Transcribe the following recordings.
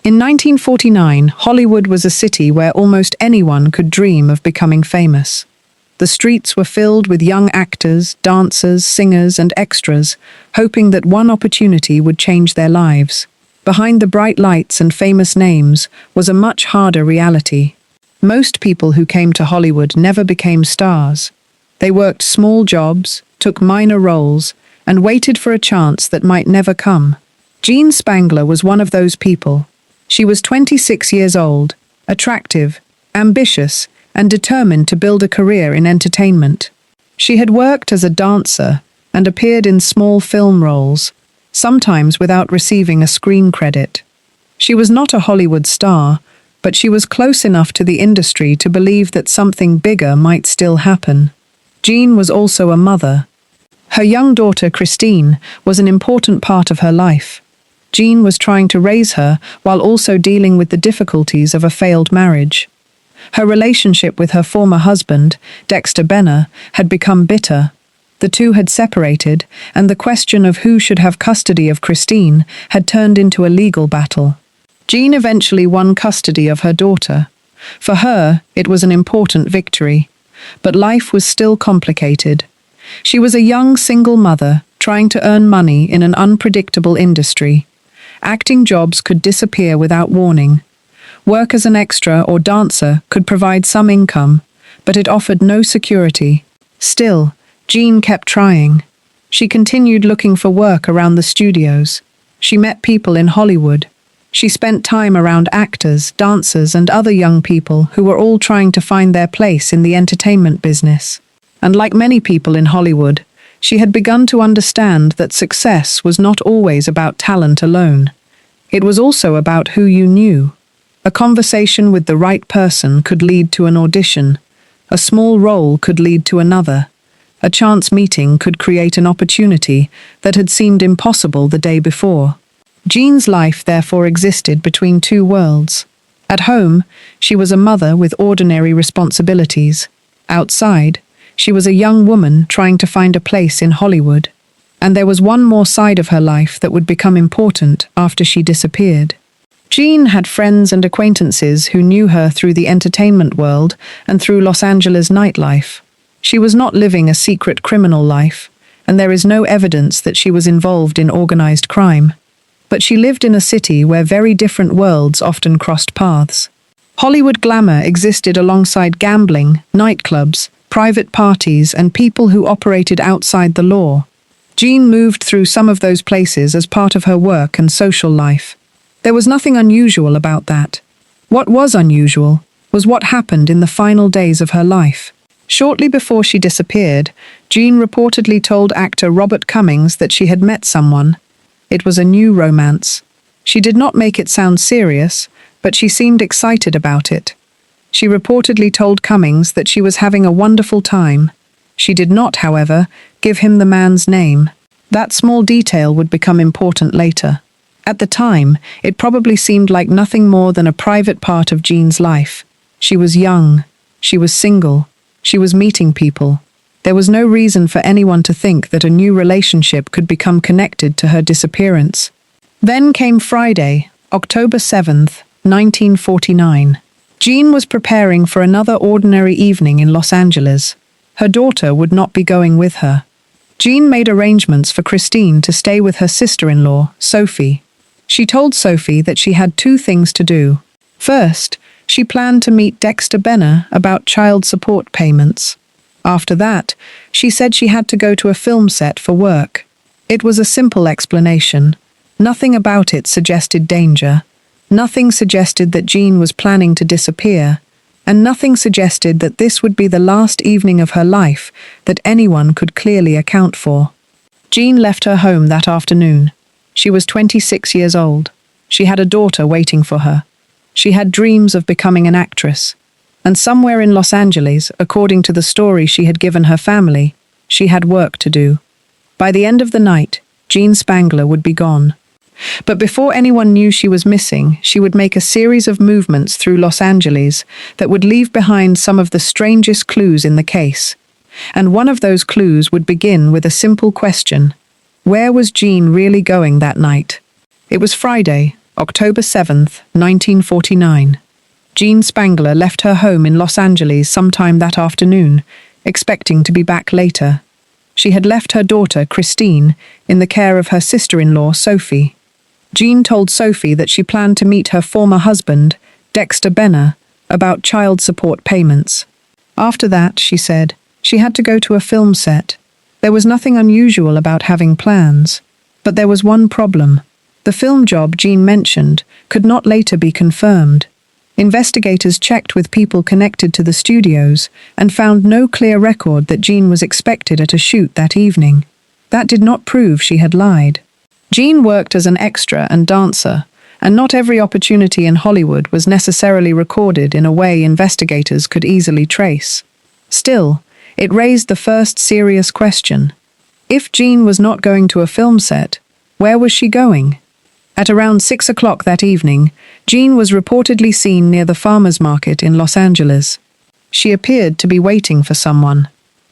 In 1949, Hollywood was a city where almost anyone could dream of becoming famous. The streets were filled with young actors, dancers, singers, and extras, hoping that one opportunity would change their lives. Behind the bright lights and famous names was a much harder reality. Most people who came to Hollywood never became stars. They worked small jobs, took minor roles, and waited for a chance that might never come. Jean Spangler was one of those people. She was 26 years old, attractive, ambitious, and determined to build a career in entertainment. She had worked as a dancer and appeared in small film roles, sometimes without receiving a screen credit. She was not a Hollywood star, but she was close enough to the industry to believe that something bigger might still happen. Jean was also a mother. Her young daughter, Christine, was an important part of her life. Jean was trying to raise her while also dealing with the difficulties of a failed marriage. Her relationship with her former husband, Dexter Benner, had become bitter. The two had separated, and the question of who should have custody of Christine had turned into a legal battle. Jean eventually won custody of her daughter. For her, it was an important victory. But life was still complicated. She was a young single mother trying to earn money in an unpredictable industry. Acting jobs could disappear without warning. Work as an extra or dancer could provide some income, but it offered no security. Still, Jean kept trying. She continued looking for work around the studios. She met people in Hollywood. She spent time around actors, dancers, and other young people who were all trying to find their place in the entertainment business. And like many people in Hollywood, she had begun to understand that success was not always about talent alone. It was also about who you knew. A conversation with the right person could lead to an audition. A small role could lead to another. A chance meeting could create an opportunity that had seemed impossible the day before. Jean's life therefore existed between two worlds. At home, she was a mother with ordinary responsibilities. Outside, she was a young woman trying to find a place in Hollywood. And there was one more side of her life that would become important after she disappeared. Jean had friends and acquaintances who knew her through the entertainment world and through Los Angeles nightlife. She was not living a secret criminal life, and there is no evidence that she was involved in organized crime. But she lived in a city where very different worlds often crossed paths. Hollywood glamour existed alongside gambling, nightclubs, private parties, and people who operated outside the law. Jean moved through some of those places as part of her work and social life. There was nothing unusual about that. What was unusual was what happened in the final days of her life. Shortly before she disappeared, Jean reportedly told actor Robert Cummings that she had met someone. It was a new romance. She did not make it sound serious, but she seemed excited about it. She reportedly told Cummings that she was having a wonderful time. She did not, however, give him the man's name. That small detail would become important later. At the time, it probably seemed like nothing more than a private part of Jean's life. She was young. She was single. She was meeting people. There was no reason for anyone to think that a new relationship could become connected to her disappearance. Then came Friday, October 7th, 1949. Jean was preparing for another ordinary evening in Los Angeles. Her daughter would not be going with her. Jean made arrangements for Christine to stay with her sister-in-law, Sophie. She told Sophie that she had two things to do. First, she planned to meet Dexter Benner about child support payments. After that, she said she had to go to a film set for work. It was a simple explanation. Nothing about it suggested danger. Nothing suggested that Jean was planning to disappear. And nothing suggested that this would be the last evening of her life that anyone could clearly account for. Jean left her home that afternoon. She was 26 years old. She had a daughter waiting for her. She had dreams of becoming an actress. And somewhere in Los Angeles, according to the story she had given her family, she had work to do. By the end of the night, Jean Spangler would be gone. But before anyone knew she was missing, she would make a series of movements through Los Angeles that would leave behind some of the strangest clues in the case. And one of those clues would begin with a simple question. Where was Jean really going that night? It was Friday, October 7th, 1949. Jean Spangler left her home in Los Angeles sometime that afternoon, expecting to be back later. She had left her daughter, Christine, in the care of her sister-in-law, Sophie. Jean told Sophie that she planned to meet her former husband, Dexter Benner, about child support payments. After that, she said, she had to go to a film set. There was nothing unusual about having plans. But there was one problem. The film job Jean mentioned could not later be confirmed. Investigators checked with people connected to the studios and found no clear record that Jean was expected at a shoot that evening. That did not prove she had lied. Jean worked as an extra and dancer, and not every opportunity in Hollywood was necessarily recorded in a way investigators could easily trace. Still, it raised the first serious question. If Jean was not going to a film set, where was she going? At around 6 o'clock that evening, Jean was reportedly seen near the farmers market in Los Angeles. She appeared to be waiting for someone.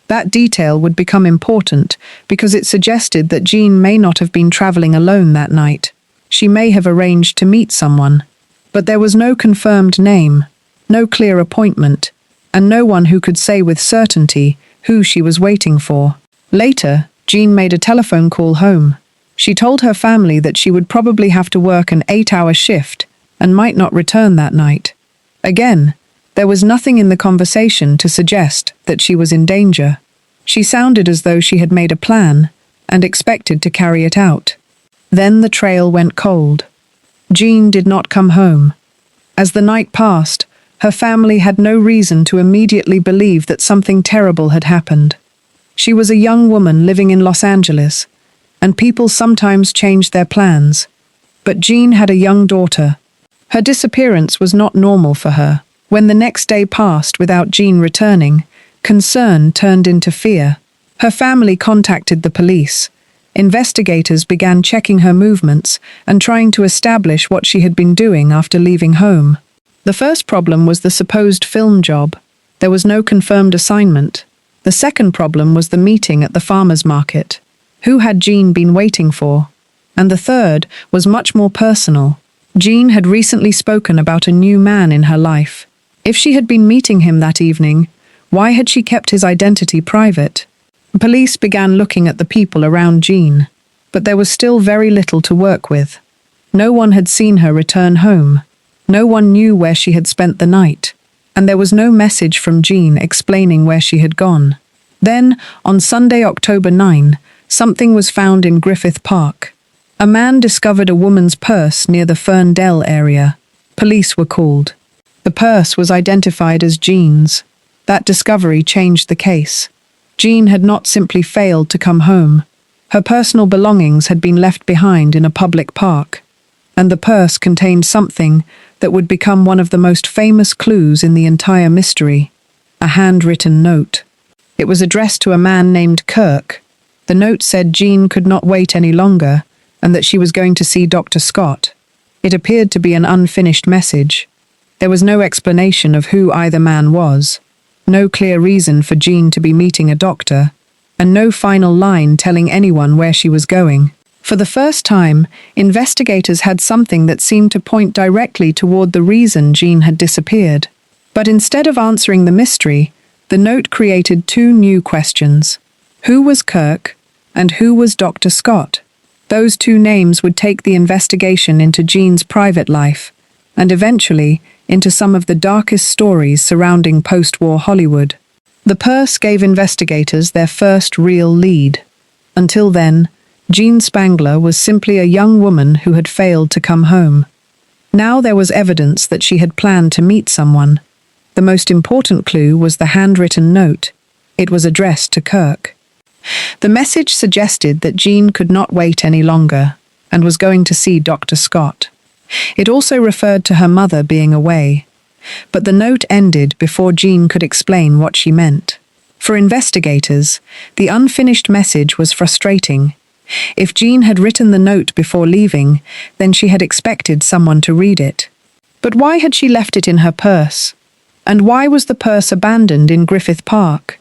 That detail would become important because it suggested that Jean may not have been traveling alone that night. She may have arranged to meet someone. But there was no confirmed name, no clear appointment, and no one who could say with certainty who she was waiting for. Later, Jean made a telephone call home. She told her family that she would probably have to work an 8-hour shift and might not return that night. Again, there was nothing in the conversation to suggest that she was in danger. She sounded as though she had made a plan and expected to carry it out. Then the trail went cold. Jean did not come home. As the night passed, her family had no reason to immediately believe that something terrible had happened. She was a young woman living in Los Angeles, and people sometimes changed their plans. But Jean had a young daughter. Her disappearance was not normal for her. When the next day passed without Jean returning, concern turned into fear. Her family contacted the police. Investigators began checking her movements and trying to establish what she had been doing after leaving home. The first problem was the supposed film job. There was no confirmed assignment. The second problem was the meeting at the farmers market. Who had Jean been waiting for? And the third was much more personal. Jean had recently spoken about a new man in her life. If she had been meeting him that evening, why had she kept his identity private? Police began looking at the people around Jean, but there was still very little to work with. No one had seen her return home. No one knew where she had spent the night, and there was no message from Jean explaining where she had gone. Then, on Sunday, October 9, something was found in Griffith Park. A man discovered a woman's purse near the Ferndale area. Police were called. The purse was identified as Jean's. That discovery changed the case. Jean had not simply failed to come home. Her personal belongings had been left behind in a public park, and the purse contained something that would become one of the most famous clues in the entire mystery: a handwritten note. It was addressed to a man named Kirk. The note said Jean could not wait any longer and that she was going to see Dr. Scott. It appeared to be an unfinished message. There was no explanation of who either man was, no clear reason for Jean to be meeting a doctor, and no final line telling anyone where she was going. For the first time, investigators had something that seemed to point directly toward the reason Jean had disappeared. But instead of answering the mystery, the note created two new questions. Who was Kirk, and who was Dr. Scott? Those two names would take the investigation into Jean's private life, and eventually into some of the darkest stories surrounding post-war Hollywood. The purse gave investigators their first real lead. Until then, Jean Spangler was simply a young woman who had failed to come home. Now there was evidence that she had planned to meet someone. The most important clue was the handwritten note. It was addressed to Kirk. The message suggested that Jean could not wait any longer and was going to see Dr. Scott. It also referred to her mother being away. But the note ended before Jean could explain what she meant. For investigators, the unfinished message was frustrating. If Jean had written the note before leaving, then she had expected someone to read it. But why had she left it in her purse? And why was the purse abandoned in Griffith Park?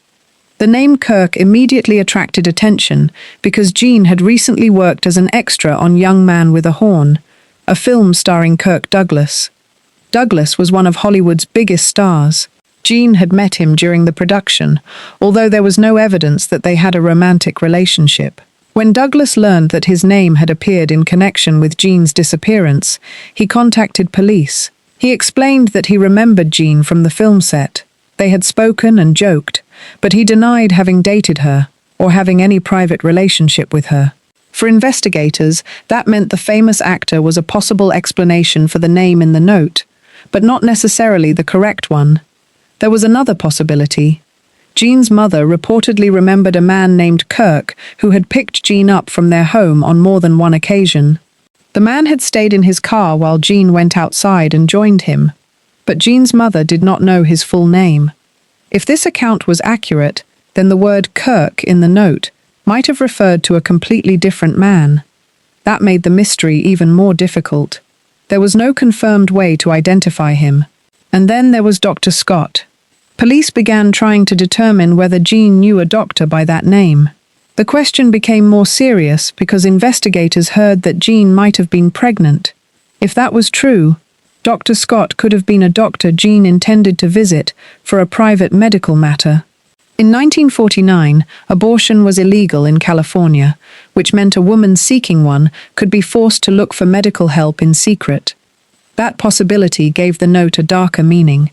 The name Kirk immediately attracted attention because Jean had recently worked as an extra on Young Man with a Horn, a film starring Kirk Douglas. Douglas was one of Hollywood's biggest stars. Jean had met him during the production, although there was no evidence that they had a romantic relationship. When Douglas learned that his name had appeared in connection with Jean's disappearance, he contacted police. He explained that he remembered Jean from the film set. They had spoken and joked, but he denied having dated her or having any private relationship with her. For investigators, that meant the famous actor was a possible explanation for the name in the note, but not necessarily the correct one. There was another possibility. Jean's mother reportedly remembered a man named Kirk who had picked Jean up from their home on more than one occasion. The man had stayed in his car while Jean went outside and joined him, but Jean's mother did not know his full name. If this account was accurate, then the word Kirk in the note might have referred to a completely different man. That made the mystery even more difficult. There was no confirmed way to identify him. And then there was Dr. Scott. Police began trying to determine whether Jean knew a doctor by that name. The question became more serious because investigators heard that Jean might have been pregnant. If that was true, Dr. Scott could have been a doctor Jean intended to visit for a private medical matter. In 1949, abortion was illegal in California, which meant a woman seeking one could be forced to look for medical help in secret. That possibility gave the note a darker meaning.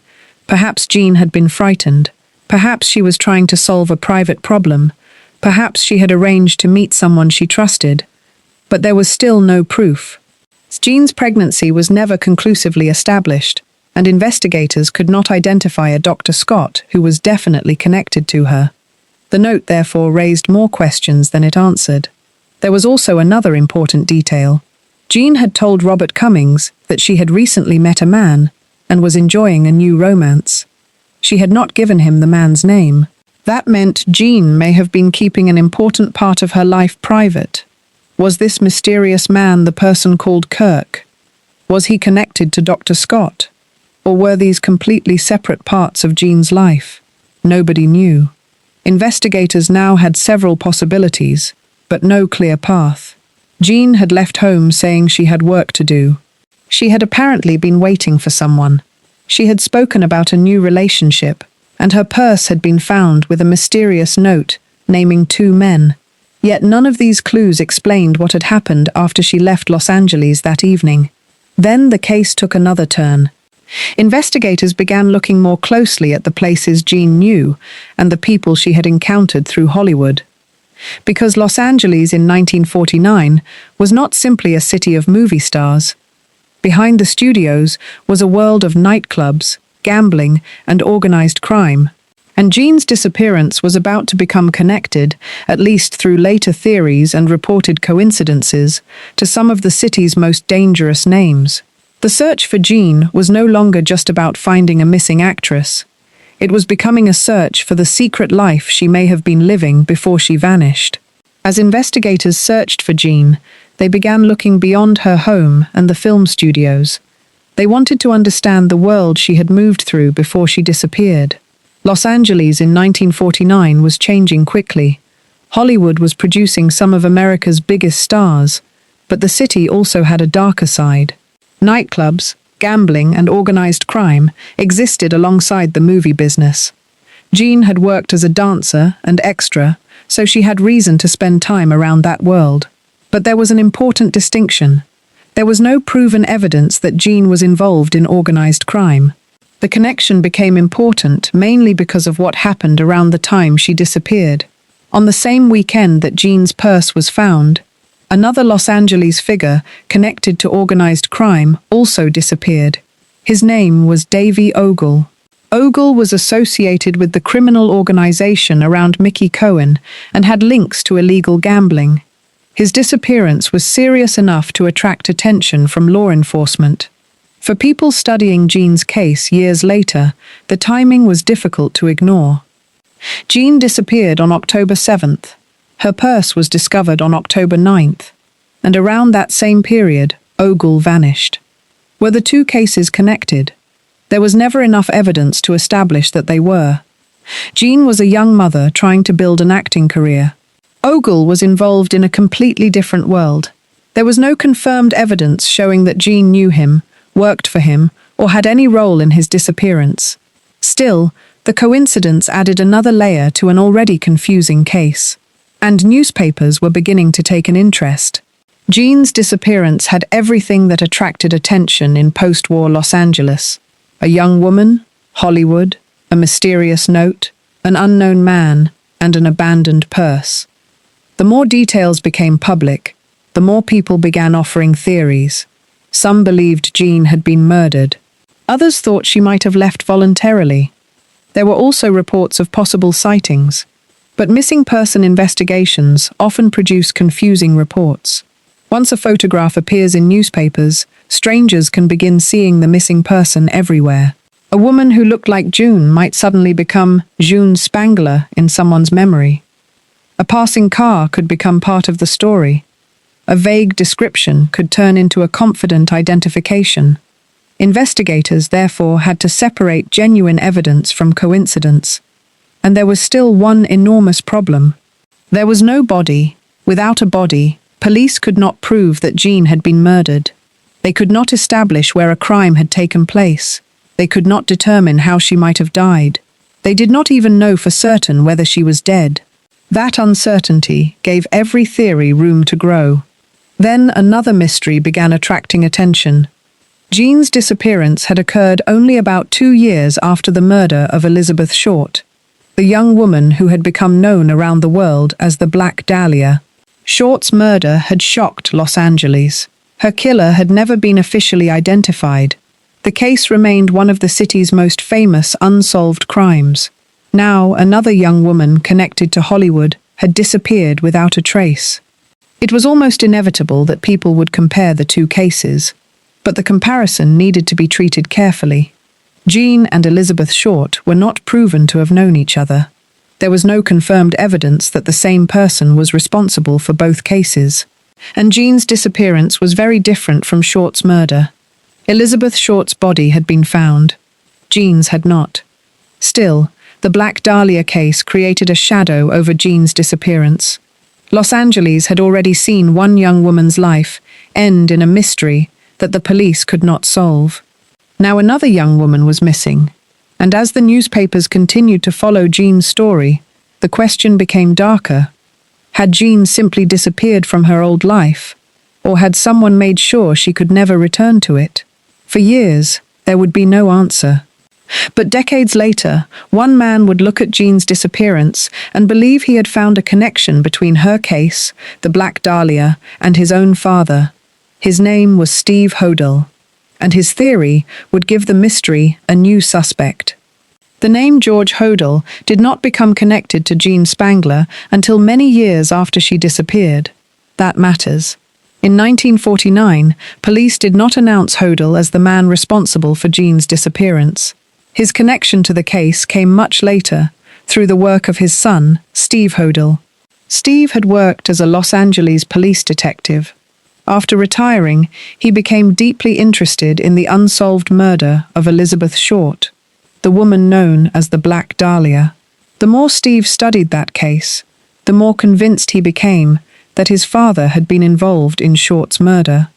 Perhaps Jean had been frightened. Perhaps she was trying to solve a private problem. Perhaps she had arranged to meet someone she trusted. But there was still no proof. Jean's pregnancy was never conclusively established, and investigators could not identify a Dr. Scott who was definitely connected to her. The note therefore raised more questions than it answered. There was also another important detail. Jean had told Robert Cummings that she had recently met a man and was enjoying a new romance. She had not given him the man's name. That meant Jean may have been keeping an important part of her life private. Was this mysterious man the person called Kirk? Was he connected to Dr. Scott? Or were these completely separate parts of Jean's life? Nobody knew. Investigators now had several possibilities, but no clear path. Jean had left home saying she had work to do. She had apparently been waiting for someone. She had spoken about a new relationship, and her purse had been found with a mysterious note naming 2 men. Yet none of these clues explained what had happened after she left Los Angeles that evening. Then the case took another turn. Investigators began looking more closely at the places Jean knew and the people she had encountered through Hollywood. Because Los Angeles in 1949 was not simply a city of movie stars. Behind the studios was a world of nightclubs, gambling, and organized crime. And Jean's disappearance was about to become connected, at least through later theories and reported coincidences, to some of the city's most dangerous names. The search for Jean was no longer just about finding a missing actress. It was becoming a search for the secret life she may have been living before she vanished. As investigators searched for Jean, they began looking beyond her home and the film studios. They wanted to understand the world she had moved through before she disappeared. Los Angeles in 1949 was changing quickly. Hollywood was producing some of America's biggest stars, but the city also had a darker side. Nightclubs, gambling, and organized crime existed alongside the movie business. Jean had worked as a dancer and extra, so she had reason to spend time around that world. But there was an important distinction. There was no proven evidence that Jean was involved in organized crime. The connection became important mainly because of what happened around the time she disappeared. On the same weekend that Jean's purse was found, another Los Angeles figure connected to organized crime also disappeared. His name was Davy Ogle. Ogle was associated with the criminal organization around Mickey Cohen and had links to illegal gambling. His disappearance was serious enough to attract attention from law enforcement. For people studying Jean's case years later, the timing was difficult to ignore. Jean disappeared on October 7th. Her purse was discovered on October 9th. And around that same period, Ogle vanished. Were the two cases connected? There was never enough evidence to establish that they were. Jean was a young mother trying to build an acting career. Ogle was involved in a completely different world. There was no confirmed evidence showing that Jean knew him, worked for him, or had any role in his disappearance. Still, the coincidence added another layer to an already confusing case. And newspapers were beginning to take an interest. Jean's disappearance had everything that attracted attention in post-war Los Angeles. A young woman, Hollywood, a mysterious note, an unknown man, and an abandoned purse. The more details became public, the more people began offering theories. Some believed Jean had been murdered. Others thought she might have left voluntarily. There were also reports of possible sightings. But missing person investigations often produce confusing reports. Once a photograph appears in newspapers, strangers can begin seeing the missing person everywhere. A woman who looked like June might suddenly become Jean Spangler in someone's memory. A passing car could become part of the story. A vague description could turn into a confident identification. Investigators therefore had to separate genuine evidence from coincidence. And there was still one enormous problem. There was no body. Without a body, police could not prove that Jean had been murdered. They could not establish where a crime had taken place. They could not determine how she might have died. They did not even know for certain whether she was dead. That uncertainty gave every theory room to grow. Then another mystery began attracting attention. Jean's disappearance had occurred only about 2 years after the murder of Elizabeth Short, the young woman who had become known around the world as the Black Dahlia. Short's murder had shocked Los Angeles. Her killer had never been officially identified. The case remained one of the city's most famous unsolved crimes. Now, another young woman connected to Hollywood had disappeared without a trace. It was almost inevitable that people would compare the two cases, but the comparison needed to be treated carefully. Jean and Elizabeth Short were not proven to have known each other. There was no confirmed evidence that the same person was responsible for both cases. And Jean's disappearance was very different from Short's murder. Elizabeth Short's body had been found. Jean's had not. Still, the Black Dahlia case created a shadow over Jean's disappearance. Los Angeles had already seen one young woman's life end in a mystery that the police could not solve. Now another young woman was missing, and as the newspapers continued to follow Jean's story, the question became darker. Had Jean simply disappeared from her old life, or had someone made sure she could never return to it? For years, there would be no answer. But decades later, one man would look at Jean's disappearance and believe he had found a connection between her case, the Black Dahlia, and his own father. His name was Steve Hodel, and his theory would give the mystery a new suspect. The name George Hodel did not become connected to Jean Spangler until many years after she disappeared. That matters. In 1949, police did not announce Hodel as the man responsible for Jean's disappearance. His connection to the case came much later, through the work of his son, Steve Hodel. Steve had worked as a Los Angeles police detective. After retiring, he became deeply interested in the unsolved murder of Elizabeth Short, the woman known as the Black Dahlia. The more Steve studied that case, the more convinced he became that his father had been involved in Short's murder.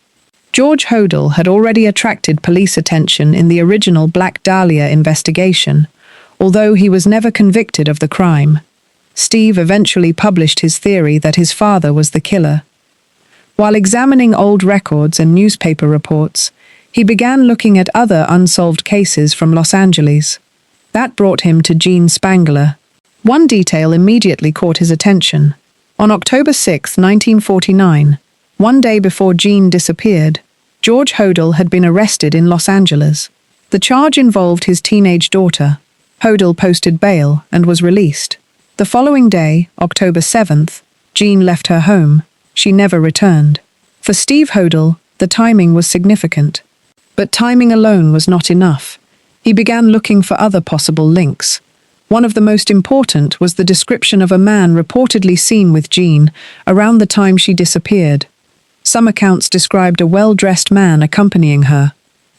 George Hodel had already attracted police attention in the original Black Dahlia investigation, although he was never convicted of the crime. Steve eventually published his theory that his father was the killer. While examining old records and newspaper reports, he began looking at other unsolved cases from Los Angeles. That brought him to Jean Spangler. One detail immediately caught his attention. On October 6, 1949, one day before Jean disappeared, George Hodel had been arrested in Los Angeles. The charge involved his teenage daughter. Hodel posted bail and was released. The following day, October 7th, Jean left her home. She never returned. For Steve Hodel, the timing was significant. But timing alone was not enough. He began looking for other possible links. One of the most important was the description of a man reportedly seen with Jean around the time she disappeared. Some accounts described a well-dressed man accompanying her.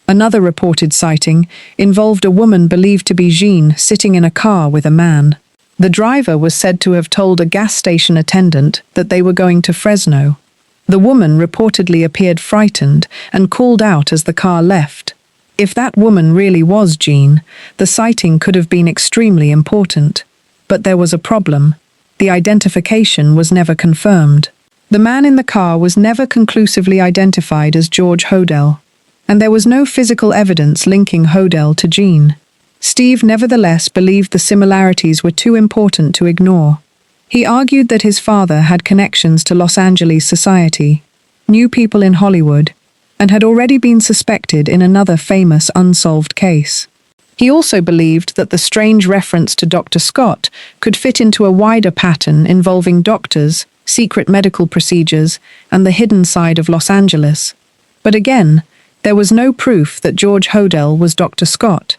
Another reported sighting involved a woman believed to be Jean sitting in a car with a man. The driver was said to have told a gas station attendant that they were going to Fresno. The woman reportedly appeared frightened and called out as the car left. If that woman really was Jean, the sighting could have been extremely important. But there was a problem. The identification was never confirmed. The man in the car was never conclusively identified as George Hodel, and there was no physical evidence linking Hodel to Jean. Steve nevertheless believed the similarities were too important to ignore. He argued that his father had connections to Los Angeles society, knew people in Hollywood, and had already been suspected in another famous unsolved case. He also believed that the strange reference to Dr. Scott could fit into a wider pattern involving doctors, secret medical procedures, and the hidden side of Los Angeles. But again, there was no proof that George Hodel was Dr. Scott.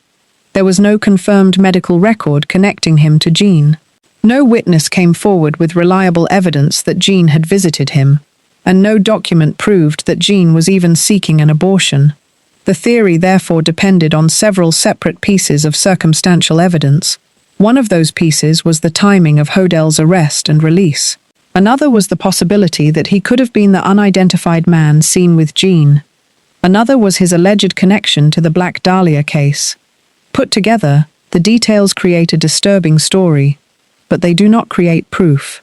There was no confirmed medical record connecting him to Jean. No witness came forward with reliable evidence that Jean had visited him, and no document proved that Jean was even seeking an abortion. The theory therefore depended on several separate pieces of circumstantial evidence. One of those pieces was the timing of Hodel's arrest and release. Another was the possibility that he could have been the unidentified man seen with Jean. Another was his alleged connection to the Black Dahlia case. Put together, the details create a disturbing story, but they do not create proof.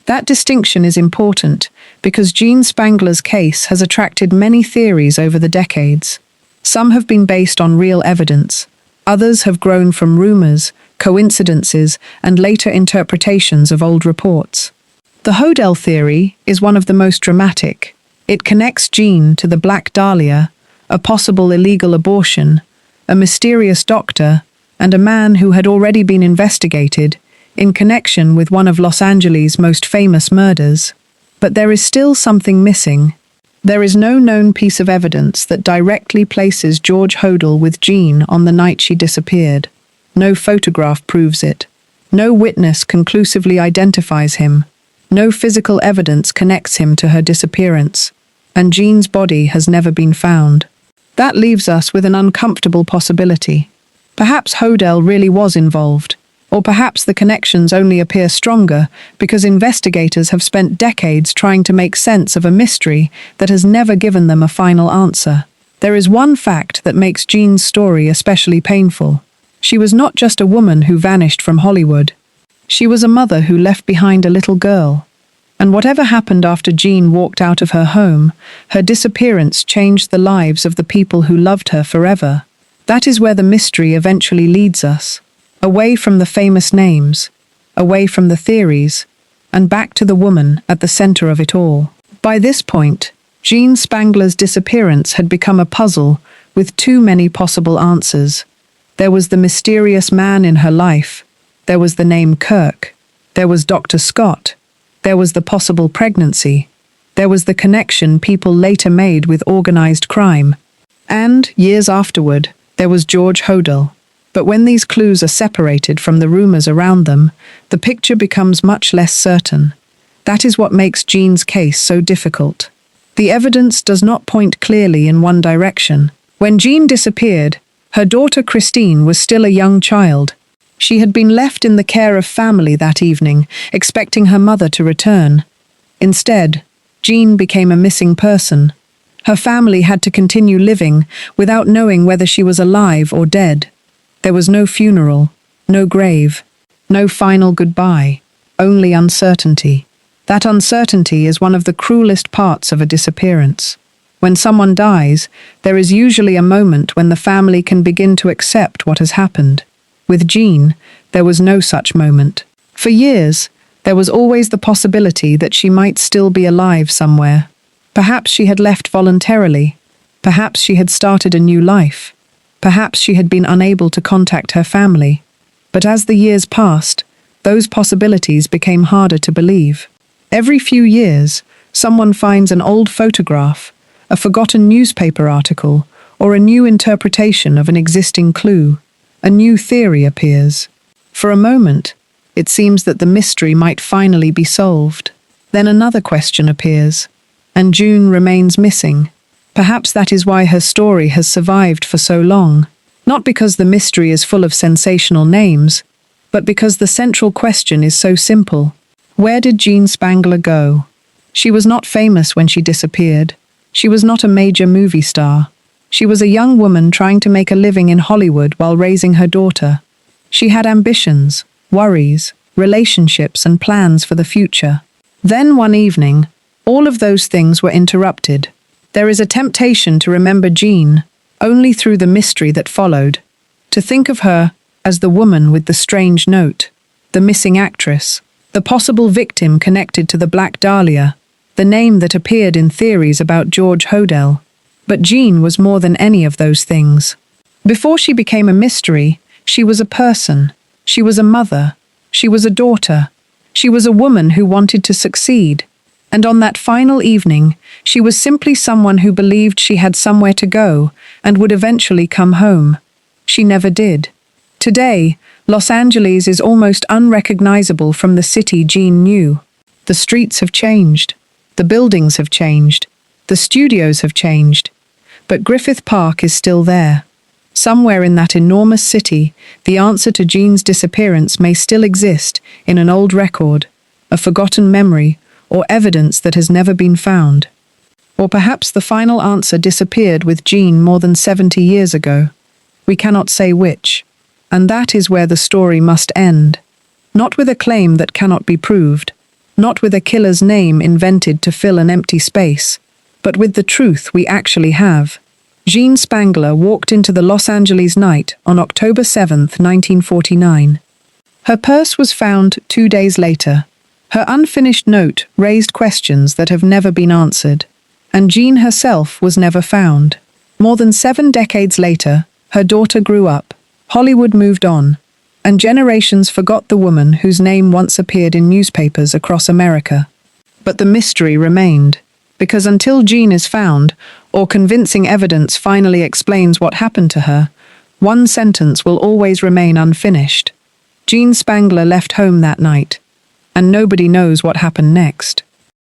That distinction is important because Jean Spangler's case has attracted many theories over the decades. Some have been based on real evidence. Others have grown from rumors, coincidences, and later interpretations of old reports. The Hodel theory is one of the most dramatic. It connects Jean to the Black Dahlia, a possible illegal abortion, a mysterious doctor, and a man who had already been investigated in connection with one of Los Angeles' most famous murders. But there is still something missing. There is no known piece of evidence that directly places George Hodel with Jean on the night she disappeared. No photograph proves it. No witness conclusively identifies him. No physical evidence connects him to her disappearance. And Jean's body has never been found. That leaves us with an uncomfortable possibility. Perhaps Hodel really was involved. Or perhaps the connections only appear stronger because investigators have spent decades trying to make sense of a mystery that has never given them a final answer. There is one fact that makes Jean's story especially painful. She was not just a woman who vanished from Hollywood. She was a mother who left behind a little girl. And whatever happened after Jean walked out of her home, her disappearance changed the lives of the people who loved her forever. That is where the mystery eventually leads us. Away from the famous names, away from the theories, and back to the woman at the center of it all. By this point, Jean Spangler's disappearance had become a puzzle with too many possible answers. There was the mysterious man in her life. There was the name Kirk. There was Dr. Scott. There was the possible pregnancy. There was the connection people later made with organized crime. And, years afterward, there was George Hodel. But when these clues are separated from the rumors around them, the picture becomes much less certain. That is what makes Jean's case so difficult. The evidence does not point clearly in one direction. When Jean disappeared, her daughter Christine was still a young child. She had been left in the care of family that evening, expecting her mother to return. Instead, Jean became a missing person. Her family had to continue living without knowing whether she was alive or dead. There was no funeral, no grave, no final goodbye, only uncertainty. That uncertainty is one of the cruelest parts of a disappearance. When someone dies, there is usually a moment when the family can begin to accept what has happened. With Jean, there was no such moment. For years, there was always the possibility that she might still be alive somewhere. Perhaps she had left voluntarily. Perhaps she had started a new life. Perhaps she had been unable to contact her family. But as the years passed, those possibilities became harder to believe. Every few years, someone finds an old photograph, a forgotten newspaper article, or a new interpretation of an existing clue. A new theory appears. For a moment, it seems that the mystery might finally be solved. Then another question appears, and June remains missing. Perhaps that is why her story has survived for so long. Not because the mystery is full of sensational names, but because the central question is so simple. Where did Jean Spangler go? She was not famous when she disappeared. She was not a major movie star. She was a young woman trying to make a living in Hollywood while raising her daughter. She had ambitions, worries, relationships, and plans for the future. Then one evening, all of those things were interrupted. There is a temptation to remember Jean only through the mystery that followed, to think of her as the woman with the strange note, the missing actress, the possible victim connected to the Black Dahlia, the name that appeared in theories about George Hodel. But Jean was more than any of those things. Before she became a mystery, she was a person. She was a mother. She was a daughter. She was a woman who wanted to succeed. And on that final evening, she was simply someone who believed she had somewhere to go and would eventually come home. She never did. Today, Los Angeles is almost unrecognizable from the city Jean knew. The streets have changed. The buildings have changed. The studios have changed. But Griffith Park is still there. Somewhere in that enormous city, the answer to Jean's disappearance may still exist in an old record, a forgotten memory, or evidence that has never been found. Or perhaps the final answer disappeared with Jean more than 70 years ago. We cannot say which. And that is where the story must end. Not with a claim that cannot be proved, not with a killer's name invented to fill an empty space, but with the truth we actually have. Jean Spangler walked into the Los Angeles night on October 7, 1949. Her purse was found 2 days later. Her unfinished note raised questions that have never been answered. And Jean herself was never found. More than 7 decades later, her daughter grew up. Hollywood moved on, and generations forgot the woman whose name once appeared in newspapers across America. But the mystery remained, because until Jean is found, or convincing evidence finally explains what happened to her, one sentence will always remain unfinished. Jean Spangler left home that night, and nobody knows what happened next.